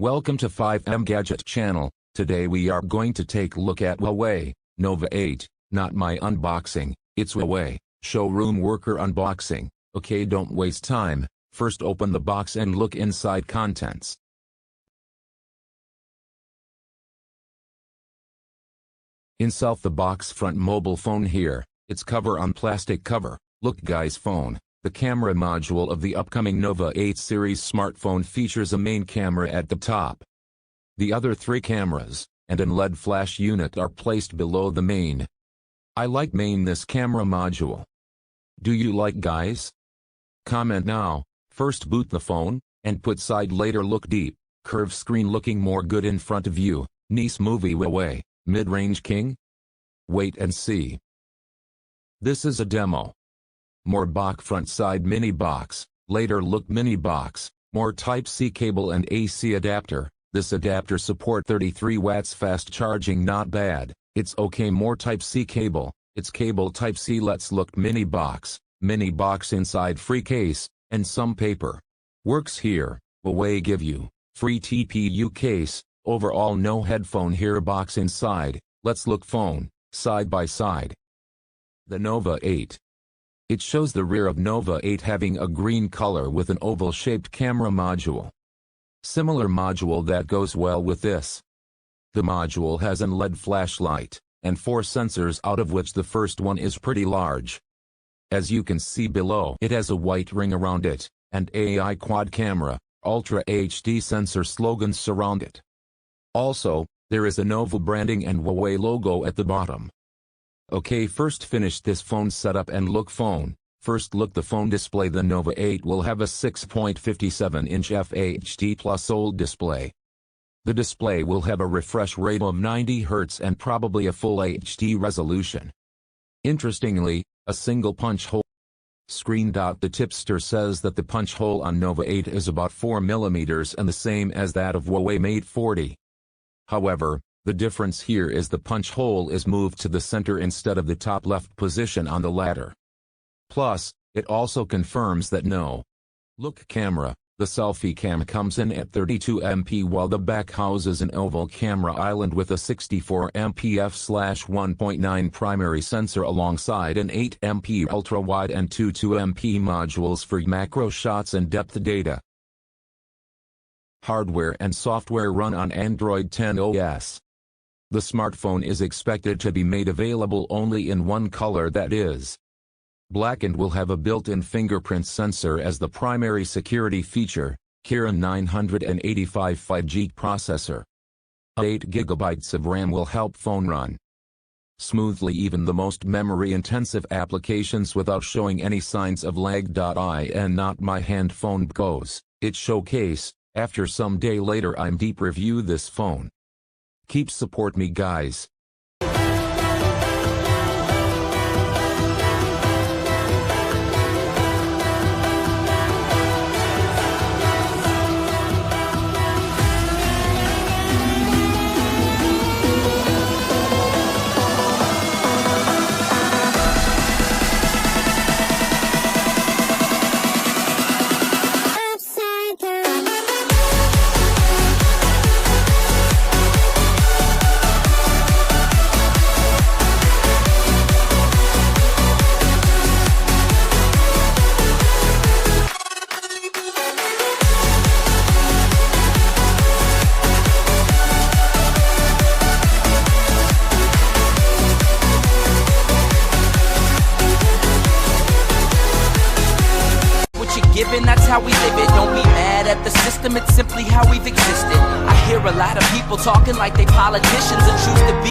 Welcome to 5M Gadget channel. Today we are going to take a look at Huawei Nova 8. Not my unboxing, it's Huawei showroom worker unboxing. Okay, don't waste time. First open the box and look inside contents. Inside the box, front mobile phone here. It's cover on plastic cover. Look guys, phone. The camera module of the upcoming Nova 8 series smartphone features a main camera at the top. The other three cameras, and an LED flash unit are placed below the main. I like this camera module. Do you like guys? Comment now. First boot the phone, and put side later look deep, curved screen looking more good in front of you. Nice movie Huawei, mid-range king? Wait and see. This is a demo. More box front side mini box, later look mini box, more Type-C cable and AC adapter. This adapter support 33 watts fast charging, not bad. It's okay. More Type-C cable, it's cable Type-C. Let's look mini box inside free case, and some paper. Works here. Huawei give you free TPU case, overall no headphone here. Box inside. Let's look phone, side by side. The Nova 8. It shows the rear of Nova 8 having a green color with an oval-shaped camera module. Similar module that goes well with this. The module has an LED flashlight, and 4 sensors, out of which the first one is pretty large. As you can see below, it has a white ring around it, and AI quad camera, Ultra HD sensor slogans surround it. Also, there is a Nova branding and Huawei logo at the bottom. Okay, first finish this phone setup and look phone. First look the phone display. The Nova 8 will have a 6.57-inch FHD plus OLED display. The display will have a refresh rate of 90 Hz and probably a full HD resolution. Interestingly, a single punch hole screen. The tipster says that the punch hole on Nova 8 is about 4 mm and the same as that of Huawei Mate 40. However, the difference here is the punch hole is moved to the center instead of the top left position on the ladder. Plus, it also confirms that no look camera, the selfie cam, comes in at 32 MP, while the back houses an oval camera island with a 64 MP f/1.9 primary sensor alongside an 8 MP ultra-wide and 2 2MP modules for macro shots and depth data. Hardware and software run on Android 10 OS. The smartphone is expected to be made available only in one color, that is black, and will have a built-in fingerprint sensor as the primary security feature. Kirin 985 5G processor. 8 GB of RAM will help phone run smoothly even the most memory-intensive applications without showing any signs of lag. And not my hand phone goes. It showcase. After some day later I'm deep review this phone. Keep support me guys. That's how we live it. Don't be mad at the system, it's simply how we've existed. I hear a lot of people talking like they politicians and choose to be